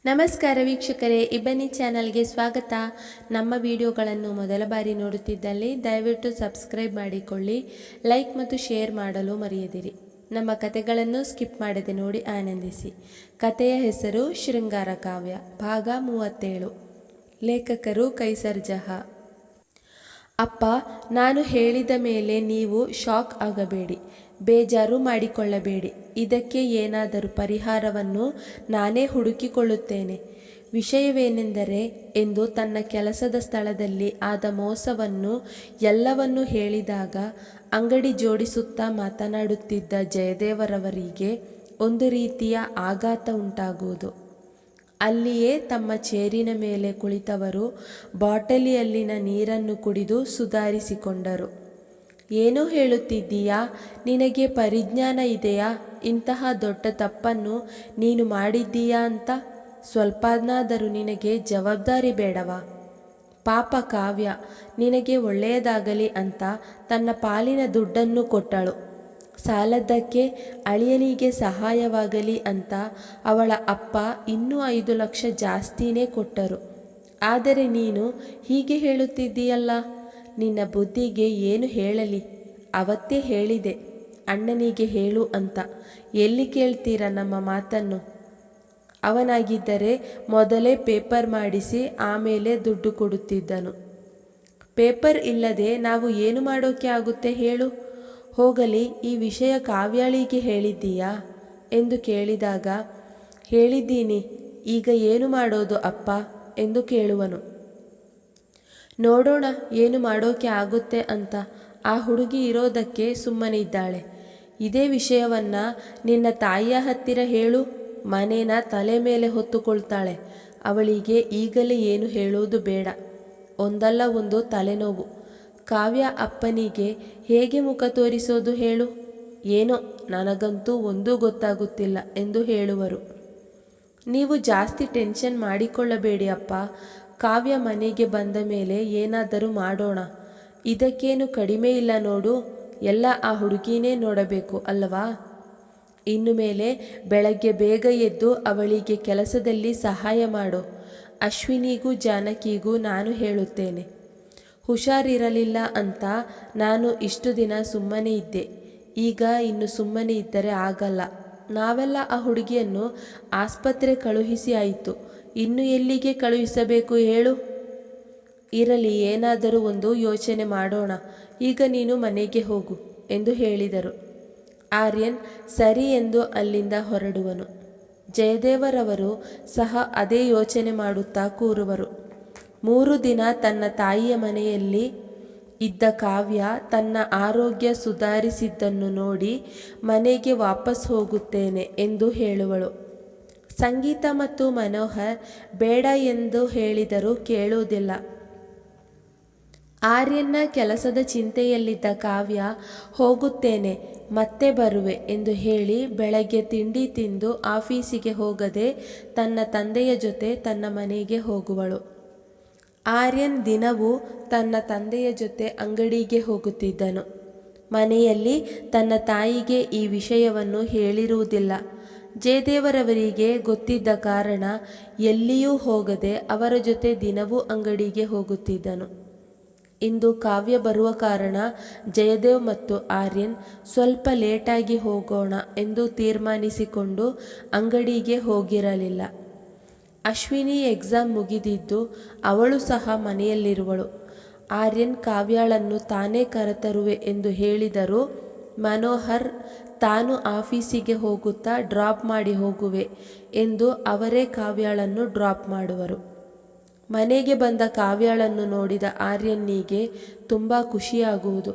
ನಮಸ್ಕಾರ ವೀಕ್ಷಕರೇ, ಇಬ್ಬನಿ ಚಾನಲ್ಗೆ ಸ್ವಾಗತ. ನಮ್ಮ ವಿಡಿಯೋಗಳನ್ನು ಮೊದಲ ಬಾರಿ ನೋಡುತ್ತಿದ್ದಲ್ಲಿ ದಯವಿಟ್ಟು ಸಬ್ಸ್ಕ್ರೈಬ್ ಮಾಡಿಕೊಳ್ಳಿ, ಲೈಕ್ ಮತ್ತು ಶೇರ್ ಮಾಡಲು ಮರೆಯದಿರಿ. ನಮ್ಮ ಕತೆಗಳನ್ನು ಸ್ಕಿಪ್ ಮಾಡದೆ ನೋಡಿ ಆನಂದಿಸಿ. ಕತೆಯ ಹೆಸರು ಶೃಂಗಾರ ಕಾವ್ಯ, ಭಾಗ 37. ಲೇಖಕರು ಕೈಸರ್ ಜಹಾ. ಅಪ್ಪ, ನಾನು ಹೇಳಿದ ಮೇಲೆ ನೀವು ಶಾಕ್ ಆಗಬೇಡಿ, ಬೇಜಾರು ಮಾಡಿಕೊಳ್ಳಬೇಡಿ. ಇದಕ್ಕೆ ಏನಾದರೂ ಪರಿಹಾರವನ್ನು ನಾನೇ ಹುಡುಕಿಕೊಳ್ಳುತ್ತೇನೆ. ವಿಷಯವೇನೆಂದರೆ ಎಂದು ತನ್ನ ಕೆಲಸದ ಸ್ಥಳದಲ್ಲಿ ಆದ ಮೋಸವನ್ನು ಎಲ್ಲವನ್ನೂ ಹೇಳಿದಾಗ ಅಂಗಡಿ ಜೋಡಿಸುತ್ತಾ ಮಾತನಾಡುತ್ತಿದ್ದ ಜಯದೇವರವರಿಗೆ ಒಂದು ರೀತಿಯ ಆಘಾತ ಉಂಟಾಗುವುದು. ಅಲ್ಲಿಯೇ ತಮ್ಮ ಚೇರಿನ ಮೇಲೆ ಕುಳಿತವರು ಬಾಟಲಿಯಲ್ಲಿನ ನೀರನ್ನು ಕುಡಿದು ಸುಧಾರಿಸಿಕೊಂಡರು. ಏನೋ ಹೇಳುತ್ತಿದ್ದೀಯಾ? ನಿನಗೆ ಪರಿಜ್ಞಾನ ಇದೆಯಾ? ಇಂತಹ ದೊಡ್ಡ ತಪ್ಪನ್ನು ನೀನು ಮಾಡಿದ್ದೀಯಾ ಅಂತ ಸ್ವಲ್ಪನಾದರೂ ನಿನಗೆ ಜವಾಬ್ದಾರಿ ಬೇಡವಾ? ಪಾಪ ಕಾವ್ಯ ನಿನಗೆ ಒಳ್ಳೆಯದಾಗಲಿ ಅಂತ ತನ್ನ ಪಾಲಿನ ದುಡ್ಡನ್ನು ಕೊಟ್ಟಳು. ಸಾಲದ್ದಕ್ಕೆ ಅಳಿಯನಿಗೆ ಸಹಾಯವಾಗಲಿ ಅಂತ ಅವಳ ಅಪ್ಪ ಇನ್ನೂ 5 ಲಕ್ಷ ಜಾಸ್ತಿನೇ ಕೊಟ್ಟರು. ಆದರೆ ನೀನು ಹೀಗೆ ಹೇಳುತ್ತಿದ್ದೀಯಲ್ಲ, ನಿನ್ನ ಬುದ್ಧಿಗೆ ಏನು ಹೇಳಲಿ? ಅವತ್ತೇ ಹೇಳಿದೆ ಅಣ್ಣನಿಗೆ ಹೇಳು ಅಂತ. ಎಲ್ಲಿ ಕೇಳ್ತೀರ ನಮ್ಮ ಮಾತನ್ನು? ಅವನಾಗಿದ್ದರೆ ಮೊದಲೇ ಪೇಪರ್ ಮಾಡಿಸಿ ಆಮೇಲೆ ದುಡ್ಡು ಕೊಡುತ್ತಿದ್ದನು. ಪೇಪರ್ ಇಲ್ಲದೆ ನಾವು ಏನು ಮಾಡೋಕ್ಕೆ ಆಗುತ್ತೆ ಹೇಳು? ಹೋಗಲಿ, ಈ ವಿಷಯ ಕಾವ್ಯಾಳಿಗೆ ಹೇಳಿದ್ದೀಯಾ ಎಂದು ಕೇಳಿದಾಗ, ಹೇಳಿದ್ದೀನಿ. ಈಗ ಏನು ಮಾಡೋದು ಅಪ್ಪ ಎಂದು ಕೇಳುವನು. ನೋಡೋಣ ಏನು ಮಾಡೋಕೆ ಆಗುತ್ತೆ ಅಂತ. ಆ ಹುಡುಗಿ ಇರೋದಕ್ಕೆ ಸುಮ್ಮನೆ ಇದ್ದಾಳೆ. ಇದೇ ವಿಷಯವನ್ನು ನಿನ್ನ ತಾಯಿಯ ಹತ್ತಿರ ಹೇಳು, ಮನೇನ ತಲೆ ಮೇಲೆ ಹೊತ್ತುಕೊಳ್ತಾಳೆ. ಅವಳಿಗೆ ಈಗಲೇ ಏನು ಹೇಳೋದು ಬೇಡ. ಒಂದಲ್ಲ ಒಂದು ತಲೆನೋವು. ಕಾವ್ಯ ಅಪ್ಪನಿಗೆ ಹೇಗೆ ಮುಖ ತೋರಿಸೋದು ಹೇಳು? ಏನೋ ನನಗಂತೂ ಒಂದೂ ಗೊತ್ತಾಗುತ್ತಿಲ್ಲ ಎಂದು ಹೇಳುವರು. ನೀವು ಜಾಸ್ತಿ ಟೆನ್ಷನ್ ಮಾಡಿಕೊಳ್ಳಬೇಡಿ ಅಪ್ಪ. ಕಾವ್ಯ ಮನೆಗೆ ಬಂದ ಮೇಲೆ ಏನಾದರೂ ಮಾಡೋಣ. ಇದಕ್ಕೇನು ಕಡಿಮೆ ಇಲ್ಲ ನೋಡು. ಎಲ್ಲ ಆ ಹುಡುಗಿನೇ ನೋಡಬೇಕು ಅಲ್ಲವಾ? ಇನ್ನು ಮೇಲೆ ಬೆಳಗ್ಗೆ ಬೇಗ ಎದ್ದು ಅವಳಿಗೆ ಕೆಲಸದಲ್ಲಿ ಸಹಾಯ ಮಾಡು. ಅಶ್ವಿನಿಗೂ ಜಾನಕಿಗೂ ನಾನು ಹೇಳುತ್ತೇನೆ. ಹುಷಾರಿರಲಿಲ್ಲ ಅಂತ ನಾನು ಇಷ್ಟು ದಿನ ಸುಮ್ಮನೆ ಇದ್ದೆ. ಈಗ ಇನ್ನು ಸುಮ್ಮನೆ ಇದ್ದರೆ ಆಗಲ್ಲ. ನಾವೆಲ್ಲ ಆ ಹುಡುಗಿಯನ್ನು ಆಸ್ಪತ್ರೆ ಕಳುಹಿಸಿ ಆಯಿತು. ಇನ್ನು ಎಲ್ಲಿಗೆ ಕಳುಹಿಸಬೇಕು ಹೇಳು? ಇರಲಿ, ಏನಾದರೂ ಒಂದು ಯೋಚನೆ ಮಾಡೋಣ. ಈಗ ನೀನು ಮನೆಗೆ ಹೋಗು ಎಂದು ಹೇಳಿದರು. ಆರ್ಯನ್ ಸರಿ ಎಂದು ಅಲ್ಲಿಂದ ಹೊರಡುವನು. ಜಯದೇವರವರು ಸಹ ಅದೇ ಯೋಚನೆ ಮಾಡುತ್ತಾ ಕೂರುವರು. 3 ದಿನ ತನ್ನ ತಾಯಿಯ ಮನೆಯಲ್ಲಿ ಇದ್ದ ಕಾವ್ಯ ತನ್ನ ಆರೋಗ್ಯ ಸುಧಾರಿಸಿದ್ದನ್ನು ನೋಡಿ ಮನೆಗೆ ವಾಪಸ್ ಹೋಗುತ್ತೇನೆ ಎಂದು ಹೇಳುವಳು. ಸಂಗೀತ ಮತ್ತು ಮನೋಹರ್ ಬೇಡ ಎಂದು ಹೇಳಿದರೂ ಕೇಳುವುದಿಲ್ಲ. ಆರ್ಯನ್ನ ಕೆಲಸದ ಚಿಂತೆಯಲ್ಲಿದ್ದ ಕಾವ್ಯ ಹೋಗುತ್ತೇನೆ, ಮತ್ತೆ ಬರುವೆ ಎಂದು ಹೇಳಿ ಬೆಳಗ್ಗೆ ತಿಂಡಿ ತಿಂದು ಆಫೀಸಿಗೆ ಹೋಗದೆ ತನ್ನ ತಂದೆಯ ಜೊತೆ ತನ್ನ ಮನೆಗೆ ಹೋಗುವಳು. ಆರ್ಯನ್ ದಿನವೂ ತನ್ನ ತಂದೆಯ ಜೊತೆ ಅಂಗಡಿಗೆ ಹೋಗುತ್ತಿದ್ದನು. ಮನೆಯಲ್ಲಿ ತನ್ನ ತಾಯಿಗೆ ಈ ವಿಷಯವನ್ನು ಹೇಳಿರುವುದಿಲ್ಲ. ಜಯದೇವರವರಿಗೆ ಗೊತ್ತಿದ್ದ ಕಾರಣ ಎಲ್ಲಿಯೂ ಹೋಗದೆ ಅವರ ಜೊತೆ ದಿನವೂ ಅಂಗಡಿಗೆ ಹೋಗುತ್ತಿದ್ದನು. ಇಂದು ಕಾವ್ಯ ಬರುವ ಕಾರಣ ಜಯದೇವ್ ಮತ್ತು ಆರ್ಯನ್ ಸ್ವಲ್ಪ ಲೇಟಾಗಿ ಹೋಗೋಣ ಎಂದು ತೀರ್ಮಾನಿಸಿಕೊಂಡು ಅಂಗಡಿಗೆ ಹೋಗಿರಲಿಲ್ಲ. ಅಶ್ವಿನಿ ಎಕ್ಸಾಮ್ ಮುಗಿದಿದ್ದು ಅವಳು ಸಹ ಮನೆಯಲ್ಲಿರುವಳು. ಆರ್ಯನ್ ಕಾವ್ಯಾಳನ್ನು ತಾನೇ ಕರೆತರುವೆ ಎಂದು ಹೇಳಿದರೂ ಮನೋಹರ್ ತಾನು ಆಫೀಸಿಗೆ ಹೋಗುತ್ತಾ ಡ್ರಾಪ್ ಮಾಡಿ ಹೋಗುವೆ ಎಂದು ಅವರೇ ಕಾವ್ಯಾಳನ್ನು ಡ್ರಾಪ್ ಮಾಡುವರು. ಮನೆಗೆ ಬಂದ ಕಾವ್ಯಾಳನ್ನು ನೋಡಿದ ಆರ್ಯನ್ನಿಗೆ ತುಂಬ ಖುಷಿಯಾಗುವುದು.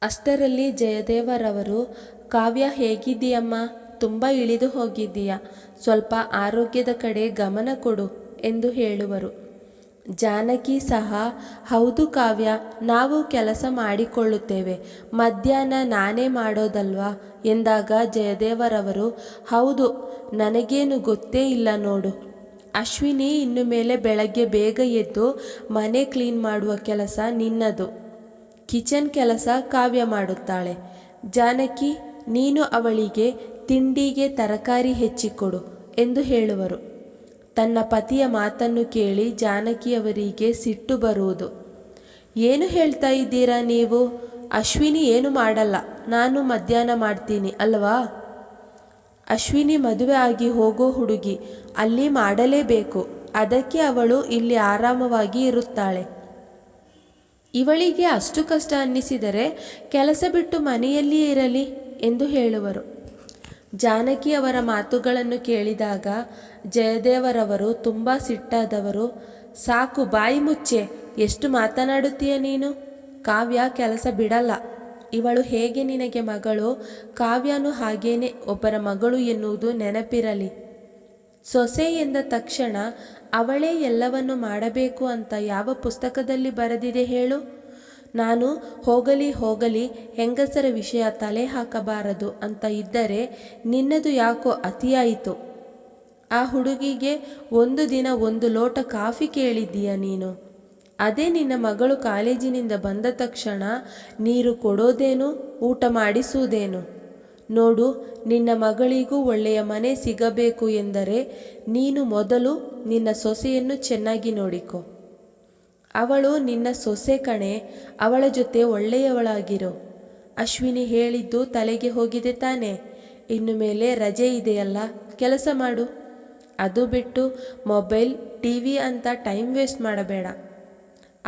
ಅಷ್ಟರಲ್ಲಿ ಜಯದೇವರವರು, ಕಾವ್ಯ ಹೇಗಿದ್ದೀಯಮ್ಮ? ತುಂಬ ಇಳಿದು ಹೋಗಿದ್ದೀಯ, ಸ್ವಲ್ಪ ಆರೋಗ್ಯದ ಕಡೆ ಗಮನ ಕೊಡು ಎಂದು ಹೇಳುವರು. ಜಾನಕಿ ಸಹ, ಹೌದು ಕಾವ್ಯ, ನಾವು ಕೆಲಸ ಮಾಡಿಕೊಳ್ಳುತ್ತೇವೆ, ಮಧ್ಯಾಹ್ನ ನಾನೇ ಮಾಡೋದಲ್ವಾ ಎಂದಾಗ ಜಯದೇವರವರು, ಹೌದು, ನನಗೇನು ಗೊತ್ತೇ ಇಲ್ಲ ನೋಡು. ಅಶ್ವಿನಿ ಇನ್ನು ಮೇಲೆ ಬೆಳಗ್ಗೆ ಬೇಗ ಎದ್ದು ಮನೆ ಕ್ಲೀನ್ ಮಾಡುವ ಕೆಲಸ ನಿನ್ನದು. ಕಿಚನ್ ಕೆಲಸ ಕಾವ್ಯ ಮಾಡುತ್ತಾಳೆ. ಜಾನಕಿ, ನೀನು ಅವಳಿಗೆ ತಿಂಡಿಗೆ ತರಕಾರಿ ಹೆಚ್ಚಿಕೊಡು ಎಂದು ಹೇಳುವರು. ತನ್ನ ಪತಿಯ ಮಾತನ್ನು ಕೇಳಿ ಜಾನಕಿಯವರಿಗೆ ಸಿಟ್ಟು ಬರುವುದು. ಏನು ಹೇಳ್ತಾ ಇದ್ದೀರಾ ನೀವು? ಅಶ್ವಿನಿ ಏನು ಮಾಡಲ್ಲ, ನಾನು ಮಧ್ಯಾಹ್ನ ಮಾಡ್ತೀನಿ ಅಲ್ವಾ? ಅಶ್ವಿನಿ ಮದುವೆ ಆಗಿ ಹೋಗೋ ಹುಡುಗಿ, ಅಲ್ಲಿ ಮಾಡಲೇಬೇಕು. ಅದಕ್ಕೆ ಅವಳು ಇಲ್ಲಿ ಆರಾಮವಾಗಿ ಇರುತ್ತಾಳೆ. ಇವಳಿಗೆ ಅಷ್ಟು ಕಷ್ಟ ಅನ್ನಿಸಿದರೆ ಕೆಲಸ ಬಿಟ್ಟು ಮನೆಯಲ್ಲಿಯೇ ಇರಲಿ ಎಂದು ಹೇಳುವರು. ಜಾನಕಿ ಅವರ ಮಾತುಗಳನ್ನು ಕೇಳಿದಾಗ ಜಯದೇವರವರು ತುಂಬ ಸಿಟ್ಟಾದವರು. ಸಾಕು, ಬಾಯಿ ಮುಚ್ಚೆ, ಎಷ್ಟು ಮಾತನಾಡುತ್ತೀಯ ನೀನು? ಕಾವ್ಯ ಕೆಲಸ ಬಿಡಲ್ಲ. ಇವಳು ಹೇಗೆ ನಿನಗೆ ಮಗಳು, ಕಾವ್ಯನೂ ಹಾಗೇನೆ ಒಬ್ಬರ ಮಗಳು ಎನ್ನುವುದು ನೆನಪಿರಲಿ. ಸೊಸೆ ಎಂದ ತಕ್ಷಣ ಅವಳೇ ಎಲ್ಲವನ್ನು ಮಾಡಬೇಕು ಅಂತ ಯಾವ ಪುಸ್ತಕದಲ್ಲಿ ಬರೆದಿದೆ ಹೇಳು? ನಾನು ಹೋಗಲಿ ಹೆಂಗಸರ ವಿಷಯ ತಲೆ ಹಾಕಬಾರದು ಅಂತ ಇದ್ದರೆ ನಿನ್ನದು ಯಾಕೋ ಅತಿಯಾಯಿತು. ಆ ಹುಡುಗಿಗೆ ಒಂದು ದಿನ 1 ಲೋಟ ಕಾಫಿ ಕೇಳಿದ್ದೀಯ ನೀನು? ಅದೇ ನಿನ್ನ ಮಗಳು ಕಾಲೇಜಿನಿಂದ ಬಂದ ತಕ್ಷಣ ನೀರು ಕೊಡೋದೇನು, ಊಟ ಮಾಡಿಸುವುದೇನು? ನೋಡು, ನಿನ್ನ ಮಗಳಿಗೂ ಒಳ್ಳೆಯ ಮನೆ ಸಿಗಬೇಕು ಎಂದರೆ ನೀನು ಮೊದಲು ನಿನ್ನ ಸೊಸೆಯನ್ನು ಚೆನ್ನಾಗಿ ನೋಡಿಕೊ. ಅವಳು ನಿನ್ನ ಸೊಸೆ ಕಣೆ, ಅವಳ ಜೊತೆ ಒಳ್ಳೆಯವಳಾಗಿರು. ಅಶ್ವಿನಿ ಹೇಳಿದ್ದು ತಲೆಗೆ ಹೋಗಿದೆ ತಾನೆ? ಇನ್ನು ಮೇಲೆ ರಜೆ ಇದೆಯಲ್ಲ, ಕೆಲಸ ಮಾಡು. ಅದು ಬಿಟ್ಟು ಮೊಬೈಲ್, ಟಿವಿ ಅಂತ ಟೈಮ್ ವೇಸ್ಟ್ ಮಾಡಬೇಡ.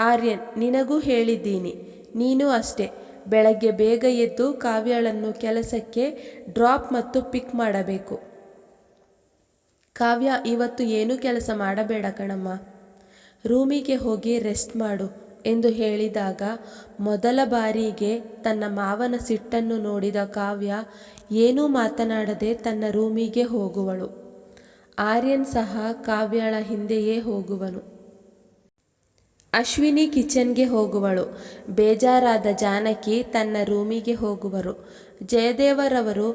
ಆರ್ಯನ್, ನಿನಗೂ ಹೇಳಿದ್ದೀನಿ, ನೀನು ಅಷ್ಟೇ. ಬೆಳಗ್ಗೆ ಬೇಗ ಎದ್ದು ಕಾವ್ಯಳನ್ನು ಕೆಲಸಕ್ಕೆ ಡ್ರಾಪ್ ಮತ್ತು ಪಿಕ್ ಮಾಡಬೇಕು. ಕಾವ್ಯ, ಇವತ್ತು ಏನೂ ಕೆಲಸ ಮಾಡಬೇಡ ಕಣಮ್ಮ, ರೂಮಿಗೆ ಹೋಗಿ ರೆಸ್ಟ್ ಮಾಡು ಎಂದು ಹೇಳಿದಾಗ ಮೊದಲ ಬಾರಿಗೆ ತನ್ನ ಮಾವನ ಸಿಟ್ಟನ್ನು ನೋಡಿದ ಕಾವ್ಯ ಏನೂ ಮಾತನಾಡದೆ ತನ್ನ ರೂಮಿಗೆ ಹೋಗುವಳು. ಆರ್ಯನ್ ಸಹ ಕಾವ್ಯಳ ಹಿಂದೆಯೇ ಹೋಗುವನು. ಅಶ್ವಿನಿ ಕಿಚನ್ಗೆ ಹೋಗುವಳು. ಬೇಜಾರಾದ ಜಾನಕಿ ತನ್ನ ರೂಮಿಗೆ ಹೋಗುವರು. ಜಯದೇವರವರು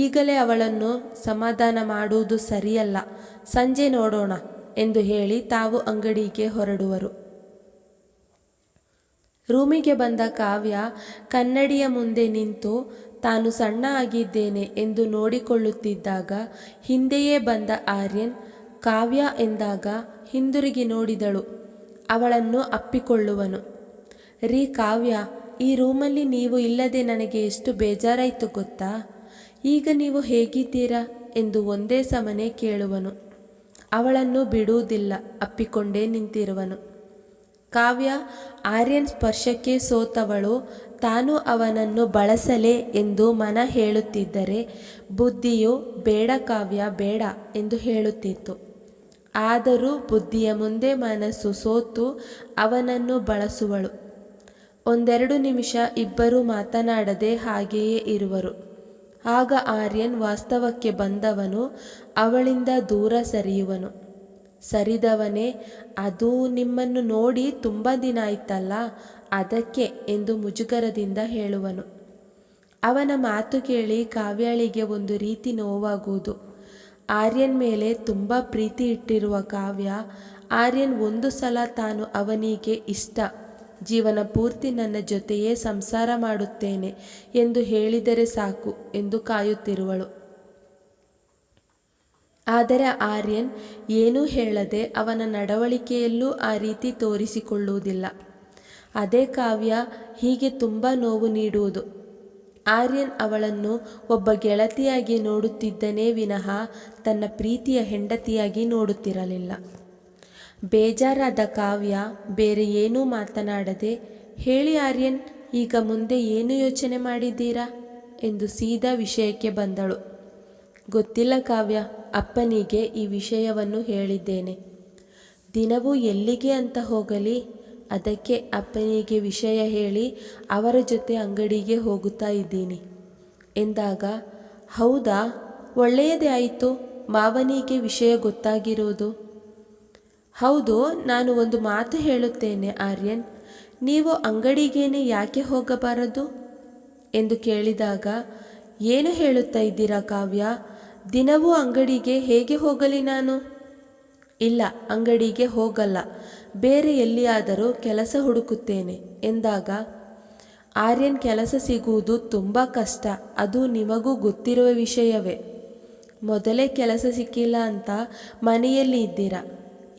ಈಗಲೇ ಅವಳನ್ನು ಸಮಾಧಾನ ಮಾಡುವುದು ಸರಿಯಲ್ಲ, ಸಂಜೆ ನೋಡೋಣ ಎಂದು ಹೇಳಿ ತಾವು ಅಂಗಡಿಗೆ ಹೊರಡುವರು. ರೂಮಿಗೆ ಬಂದ ಕಾವ್ಯ ಕನ್ನಡಿಯ ಮುಂದೆ ನಿಂತು ತಾನು ಸಣ್ಣ ಆಗಿದ್ದೇನೆ ಎಂದು ನೋಡಿಕೊಳ್ಳುತ್ತಿದ್ದಾಗ ಹಿಂದೆಯೇ ಬಂದ ಆರ್ಯನ್ ಕಾವ್ಯ ಎಂದಾಗ ಹಿಂದಿರುಗಿ ನೋಡಿದಳು. ಅವಳನ್ನು ಅಪ್ಪಿಕೊಳ್ಳುವನು. ರೀ ಕಾವ್ಯ, ಈ ರೂಮಲ್ಲಿ ನೀವು ಇಲ್ಲದೆ ನನಗೆ ಎಷ್ಟು ಬೇಜಾರಾಯಿತು ಗೊತ್ತಾ? ಈಗ ನೀವು ಹೇಗಿದ್ದೀರಾ ಎಂದು ಒಂದೇ ಸಮನೆ ಕೇಳುವನು. ಅವಳನ್ನು ಬಿಡುವುದಿಲ್ಲ, ಅಪ್ಪಿಕೊಂಡೇ ನಿಂತಿರುವನು. ಕಾವ್ಯ ಆರ್ಯನ್ ಸ್ಪರ್ಶಕ್ಕೆ ಸೋತವಳು. ತಾನು ಅವನನ್ನು ಬಳಸಲೇ ಎಂದು ಮನ ಹೇಳುತ್ತಿದ್ದರೆ ಬುದ್ಧಿಯು ಬೇಡ ಕಾವ್ಯ ಬೇಡ ಎಂದು ಹೇಳುತ್ತಿತ್ತು. ಆದರೂ ಬುದ್ಧಿಯ ಮುಂದೆ ಮನಸ್ಸು ಸೋತು ಅವನನ್ನು ಬಳಸುವಳು. 1-2 ನಿಮಿಷ ಇಬ್ಬರೂ ಮಾತನಾಡದೆ ಹಾಗೆಯೇ ಇರುವರು. ಆಗ ಆರ್ಯನ್ ವಾಸ್ತವಕ್ಕೆ ಬಂದವನು ಅವಳಿಂದ ದೂರ ಸರಿಯುವನು. ಸರಿದವನೇ, ಅದು ನಿಮ್ಮನ್ನು ನೋಡಿ ತುಂಬ ದಿನ ಆಯ್ತಲ್ಲ, ಅದಕ್ಕೆ ಎಂದು ಮುಜುಗರದಿಂದ ಹೇಳುವನು. ಅವನ ಮಾತು ಕೇಳಿ ಕಾವ್ಯಳಿಗೆ ಒಂದು ರೀತಿ ನೋವಾಗುವುದು. ಆರ್ಯನ್ ಮೇಲೆ ತುಂಬ ಪ್ರೀತಿ ಇಟ್ಟಿರುವ ಕಾವ್ಯ, ಆರ್ಯನ್ ಒಂದು ಸಲ ತಾನು ಅವನಿಗೆ ಇಷ್ಟ, ಜೀವನ ಪೂರ್ತಿ ನನ್ನ ಜೊತೆಯೇ ಸಂಸಾರ ಮಾಡುತ್ತೇನೆ ಎಂದು ಹೇಳಿದರೆ ಸಾಕು ಎಂದು ಕಾಯುತ್ತಿರುವಳು. ಆದರೆ ಆರ್ಯನ್ ಏನೂ ಹೇಳದೆ ಅವನ ನಡವಳಿಕೆಯಲ್ಲೂ ಆ ರೀತಿ ತೋರಿಸಿಕೊಳ್ಳುವುದಿಲ್ಲ. ಅದೇ ಕಾವ್ಯ ಹೀಗೆ ತುಂಬ ನೋವು ನೀಡುವುದು. ಆರ್ಯನ್ ಅವಳನ್ನು ಒಬ್ಬ ಗೆಳತಿಯಾಗಿ ನೋಡುತ್ತಿದ್ದನೇ ವಿನಃ ತನ್ನ ಪ್ರೀತಿಯ ಹೆಂಡತಿಯಾಗಿ ನೋಡುತ್ತಿರಲಿಲ್ಲ. ಬೇಜಾರಾದ ಕಾವ್ಯ ಬೇರೆ ಏನೂ ಮಾತನಾಡದೆ, ಹೇಳಿ ಆರ್ಯನ್, ಈಗ ಮುಂದೆ ಏನು ಯೋಚನೆ ಮಾಡಿದ್ದೀರಾ ಎಂದು ಸೀದಾ ವಿಷಯಕ್ಕೆ ಬಂದಳು. ಗೊತ್ತಿಲ್ಲ ಕಾವ್ಯ, ಅಪ್ಪನಿಗೆ ಈ ವಿಷಯವನ್ನು ಹೇಳಿದ್ದೇನೆ. ದಿನವೂ ಎಲ್ಲಿಗೆ ಅಂತ ಹೋಗಲಿ, ಅದಕ್ಕೆ ಅಪ್ಪನಿಗೆ ವಿಷಯ ಹೇಳಿ ಅವರ ಜೊತೆ ಅಂಗಡಿಗೆ ಹೋಗುತ್ತಾ ಇದ್ದೀನಿ ಎಂದಾಗ, ಹೌದಾ, ಒಳ್ಳೆಯದೇ ಆಯಿತು, ಮಾವನಿಗೆ ವಿಷಯ ಗೊತ್ತಾಗಿರೋದು. ಹೌದು, ನಾನು ಒಂದು ಮಾತು ಹೇಳುತ್ತೇನೆ ಆರ್ಯನ್, ನೀವು ಅಂಗಡಿಗೇನೆ ಯಾಕೆ ಹೋಗಬಾರದು ಎಂದು ಕೇಳಿದಾಗ, ಏನು ಹೇಳುತ್ತಾ ಇದ್ದೀರಾ ಕಾವ್ಯ, ದಿನವೂ ಅಂಗಡಿಗೆ ಹೇಗೆ ಹೋಗಲಿ ನಾನು? ಇಲ್ಲ, ಅಂಗಡಿಗೆ ಹೋಗಲ್ಲ, ಬೇರೆ ಎಲ್ಲಿಯಾದರೂ ಕೆಲಸ ಹುಡುಕುತ್ತೇನೆ ಎಂದಾಗ, ಆರ್ಯನ್ ಕೆಲಸ ಸಿಗುವುದು ತುಂಬ ಕಷ್ಟ, ಅದು ನಿಮಗೂ ಗೊತ್ತಿರುವ ವಿಷಯವೇ. ಮೊದಲೇ ಕೆಲಸ ಸಿಕ್ಕಿಲ್ಲ ಅಂತ ಮನೆಯಲ್ಲಿ ಇದ್ದೀರಾ,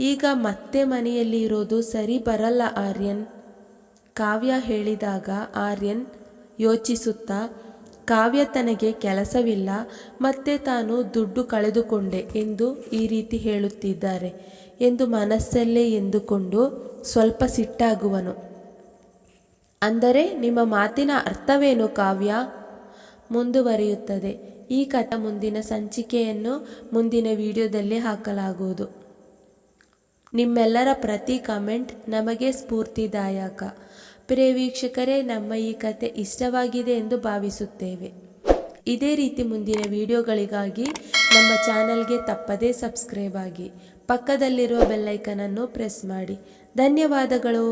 ಈಗ ಮತ್ತೆ ಮನೆಯಲ್ಲಿ ಇರೋದು ಸರಿ ಬರಲ್ಲ ಆರ್ಯನ್. ಕಾವ್ಯ ಹೇಳಿದಾಗ ಆರ್ಯನ್ ಯೋಚಿಸುತ್ತಾ, ಕಾವ್ಯ ತನಗೆ ಕೆಲಸವಿಲ್ಲ ಮತ್ತೆ ತಾನು ದುಡ್ಡು ಕಳೆದುಕೊಂಡೆ ಎಂದು ಈ ರೀತಿ ಹೇಳುತ್ತಿದ್ದಾರೆ ಎಂದು ಮನಸ್ಸಲ್ಲೇ ಎಂದುಕೊಂಡು ಸ್ವಲ್ಪ ಸಿಟ್ಟಾಗುವನು. ಅಂದರೆ ನಿಮ್ಮ ಮಾತಿನ ಅರ್ಥವೇನು ಕಾವ್ಯ? ಮುಂದುವರಿಯುತ್ತದೆ. ಈ ಕಥೆ ಮುಂದಿನ ಸಂಚಿಕೆಯನ್ನು ಮುಂದಿನ ವಿಡಿಯೋದಲ್ಲಿ ಹಾಕಲಾಗುವುದು. ನಿಮ್ಮೆಲ್ಲರ ಪ್ರತಿ ಕಮೆಂಟ್ ನಮಗೆ ಸ್ಫೂರ್ತಿದಾಯಕ. ಪ್ರಿಯ ವೀಕ್ಷಕರೇ, ನಮ್ಮ ಈ ಕತೆ ಇಷ್ಟವಾಗಿದೆ ಎಂದು ಭಾವಿಸುತ್ತೇವೆ. ಇದೇ ರೀತಿ ಮುಂದಿನ ವಿಡಿಯೋಗಳಿಗಾಗಿ ನಮ್ಮ ಚಾನಲ್ಗೆ ತಪ್ಪದೇ ಸಬ್ಸ್ಕ್ರೈಬ್ ಆಗಿ, ಪಕ್ಕದಲ್ಲಿರುವ ಬೆಲ್ಲೈಕನನ್ನು ಪ್ರೆಸ್ ಮಾಡಿ. ಧನ್ಯವಾದಗಳು.